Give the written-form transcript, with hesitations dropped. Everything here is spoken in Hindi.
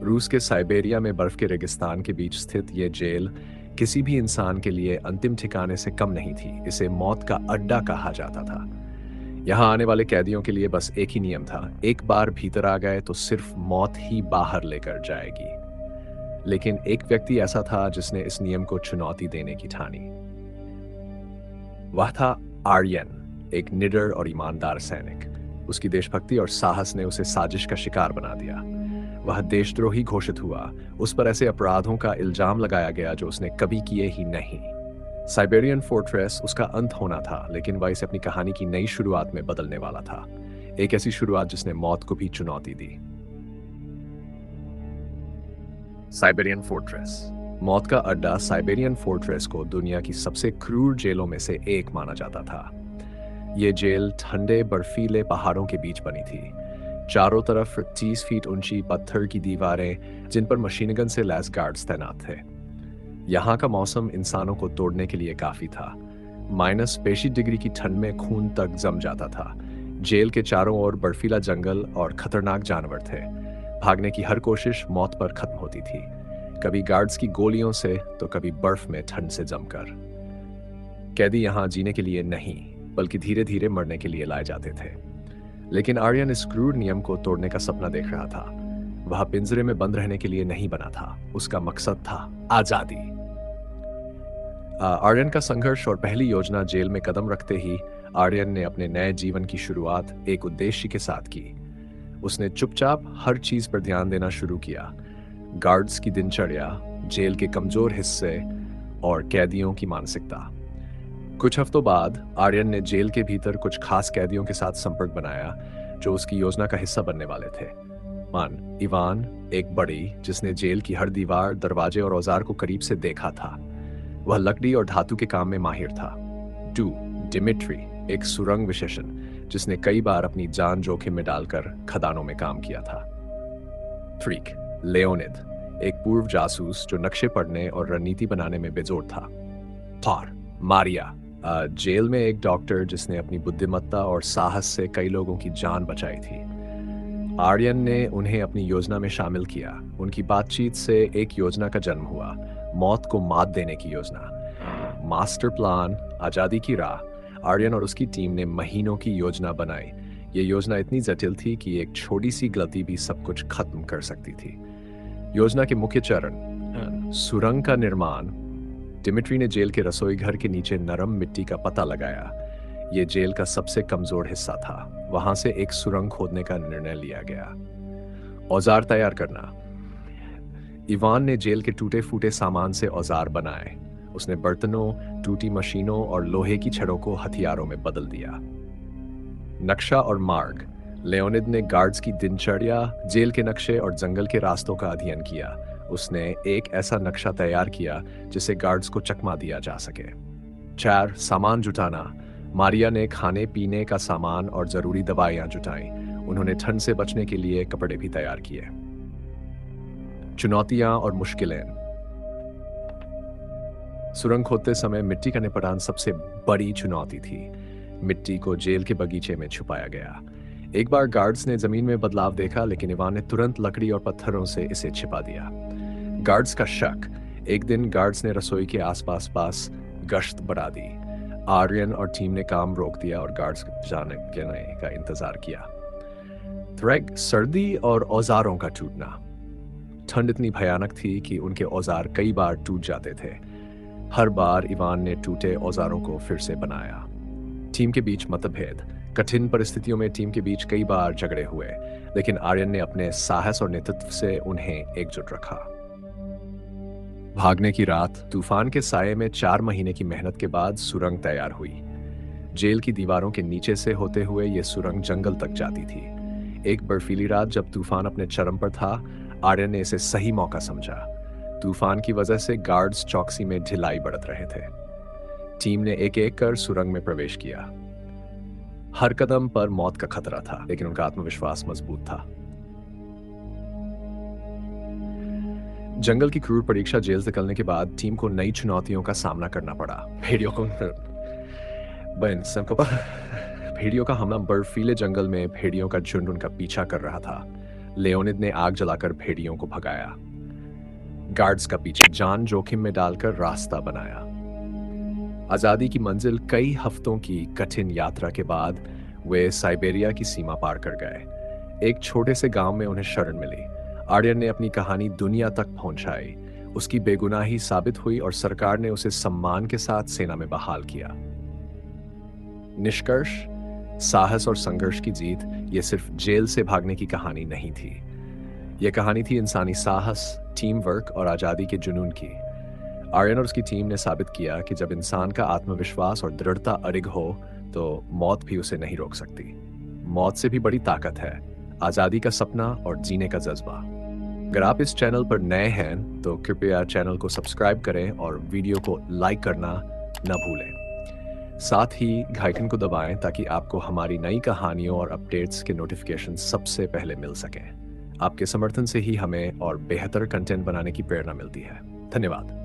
रूस के साइबेरिया में बर्फ के रेगिस्तान के बीच स्थित ये जेल किसी भी इंसान के लिए अंतिम ठिकाने से कम नहीं थी। इसे मौत का अड्डा कहा जाता था। यहाँ आने वाले कैदियों के लिए बस एक ही नियम था, एक बार भीतर आ गए तो सिर्फ मौत ही बाहर लेकर जाएगी। लेकिन एक व्यक्ति ऐसा था जिसने इस नियम को चुनौती देने की ठानी। वह था आर्यन, एक निडर और ईमानदार सैनिक। उसकी देशभक्ति और साहस ने उसे साजिश का शिकार बना दिया। वह देशद्रोही घोषित हुआ। उस पर ऐसे अपराधों का इल्जाम लगाया गया जो उसने कभी किए ही नहीं। साइबेरियन फोर्ट्रेस उसका अंत होना था, लेकिन वह इसे अपनी कहानी की नई शुरुआत में बदलने वाला था। एक ऐसी शुरुआत जिसने मौत को भी चुनौती दी। Siberian fortress. मौत का अड्डा साइबेरियन फोर्ट्रेस को दुनिया की सबसे क्रूर जेलों में से एक माना जाता था। ये जेल ठंडे बर्फीले पहाड़ों के बीच बनी थी। चारों तरफ 30 फीट ऊंची पत्थर की दीवारें, जिन पर मशीन गन से लैस गार्ड्स तैनात थे। यहाँ का मौसम इंसानों को तोड़ने के लिए काफी था। -80 डिग्री की ठंड में खून तक जम जाता था। जेल के चारों ओर बर्फीला जंगल और खतरनाक जानवर थे। भागने की हर कोशिश मौत पर खत्म होती थी, कभी गार्ड्स की गोलियों से तो कभी बर्फ में ठंड से जमकर। कैदी यहाँ जीने के लिए नहीं, बल्कि धीरे धीरे मरने के लिए लाए जाते थे। लेकिन आर्यन इस क्रूर नियम को तोड़ने का सपना देख रहा था। वह पिंजरे में बंद रहने के लिए नहीं बना था। उसका मकसद था आजादी। आर्यन का संघर्ष और पहली योजना जेल में कदम रखते ही आर्यन ने अपने नए जीवन की शुरुआत एक उद्देश्य के साथ की। उसने चुपचाप हर चीज पर ध्यान देना शुरू किया। गार्ड्स की दिनचर्या, जेल के कमजोर हिस्से और कैदियों की मानसिकता। कुछ हफ्तों बाद आर्यन ने जेल के भीतर कुछ खास कैदियों के साथ संपर्क बनाया जो उसकी योजना का हिस्सा बनने वाले थे। इवान, एक बड़ी जिसने जेल की हर दीवार, दरवाजे और औजार को करीब से देखा था। वह लकड़ी और धातु के काम में माहिर था। डिमिट्री, एक सुरंग विशेषज्ञ जिसने कई बार अपनी जान जोखिम में डालकर खदानों में काम किया था। लेओनिद, एक पूर्व जासूस जो नक्शे पढ़ने और रणनीति बनाने में बेजोड़ था। मारिया, जेल में एक डॉक्टर जिसने अपनी बुद्धिमत्ता और साहस से कई लोगों की जान बचाई थी। आर्यन ने उन्हें अपनी योजना में शामिल किया। उनकी बातचीत से एक योजना का जन्म हुआ, मौत को मात देने की योजना। मास्टर प्लान, आजादी की राह। आर्यन और उसकी टीम ने महीनों की योजना बनाई। ये योजना इतनी जटिल थी कि एक छोटी सी गलती भी सब कुछ खत्म कर सकती थी। योजना के मुख्य चरण: सुरंग का निर्माण। डिमिट्री ने जेल के रसोई घर के नीचे नरम मिट्टी का पता लगाया। यह जेल का सबसे कमजोर हिस्सा था। वहां से एक सुरंग खोदने का निर्णय लिया गया। औजार तैयार करना। इवान ने जेल के टूटे फूटे सामान से औजार बनाए। उसने बर्तनों, टूटी मशीनों और लोहे की छड़ों को हथियारों में बदल दिया। नक्शा और मार्ग। लेओनिद ने गार्ड्स की दिनचर्या, जेल के नक्शे और जंगल के रास्तों का अध्ययन किया। उसने एक ऐसा नक्शा तैयार किया जिसे गार्ड्स को चकमा दिया जा सके। सामान जुटाना। मारिया ने खाने पीने का सामान और जरूरी दवाइयां जुटाई। उन्होंने ठंड से बचने के लिए कपड़े भी तैयार किए। चुनौतियां और मुश्किलें। सुरंग खोदते समय मिट्टी का निपटान सबसे बड़ी चुनौती थी। मिट्टी को जेल के बगीचे में छुपाया गया। एक बार गार्ड्स ने जमीन में बदलाव देखा, लेकिन इवान ने तुरंत लकड़ी और पत्थरों से इसे छिपा दिया। गार्ड्स का शक। एक दिन गार्ड्स ने रसोई के आसपास गश्त बढ़ा दी। आर्यन और टीम ने काम रोक दिया और गार्ड्स जाने का इंतजार किया। सर्दी और औजारों का टूटना। ठंड इतनी भयानक थी कि उनके औजार कई बार टूट जाते थे। हर बार इवान ने टूटे औजारों को फिर से बनाया। टीम के बीच मतभेद। कठिन परिस्थितियों में टीम के बीच कई बार झगड़े हुए, लेकिन आर्यन ने अपने साहस और नेतृत्व से उन्हें एकजुट रखा। भागने की रात। तूफान के साये में 4 महीने की मेहनत के बाद सुरंग तैयार हुई। जेल की दीवारों के नीचे से होते हुए यह सुरंग जंगल तक जाती थी। एक बर्फीली रात जब तूफान अपने चरम पर था, आर्यन ने इसे सही मौका समझा। तूफान की वजह से गार्ड्स चौकसी में ढिलाई बरत रहे थे। टीम ने एक एक कर सुरंग में प्रवेश किया। हर कदम पर मौत का खतरा था, लेकिन उनका आत्मविश्वास मजबूत था। जंगल की क्रूर परीक्षा जेल से निकलने के बाद टीम को नई चुनौतियों का सामना करना पड़ा। भेड़ियों का हमला। बर्फीले जंगल में भेड़ियों का झुंड उनका पीछा कर रहा था। लेओनिद ने आग जलाकर भेड़ियों को भगाया, गार्ड्स का पीछे जान जोखिम में डालकर रास्ता बनाया। आज़ादी की मंजिल कई हफ्तों की कठिन यात्रा के बाद वे साइबेरिया की सीमा पार कर गए। एक छोटे से गांव में उन्हें शरण मिली। आर्यन ने अपनी कहानी दुनिया तक पहुंचाई। उसकी बेगुनाही साबित हुई और सरकार ने उसे सम्मान के साथ सेना में बहाल किया। निष्कर्ष, साहस और संघर्ष की जीत ये सिर्फ जेल से भागने की कहानी नहीं थी। यह कहानी थी इंसानी साहस, टीम वर्क और आज़ादी के जुनून की। आर्यन और उसकी टीम ने साबित किया कि जब इंसान का आत्मविश्वास और दृढ़ता अडिग हो तो मौत भी उसे नहीं रोक सकती। मौत से भी बड़ी ताकत है आज़ादी का सपना और जीने का जज्बा। अगर आप इस चैनल पर नए हैं तो कृपया चैनल को सब्सक्राइब करें और वीडियो को लाइक करना न भूलें। साथ ही घाइकन को दबाएं ताकि आपको हमारी नई कहानियों और अपडेट्स के नोटिफिकेशन सबसे पहले मिल सकें। आपके समर्थन से ही हमें और बेहतर कंटेंट बनाने की प्रेरणा मिलती है। धन्यवाद।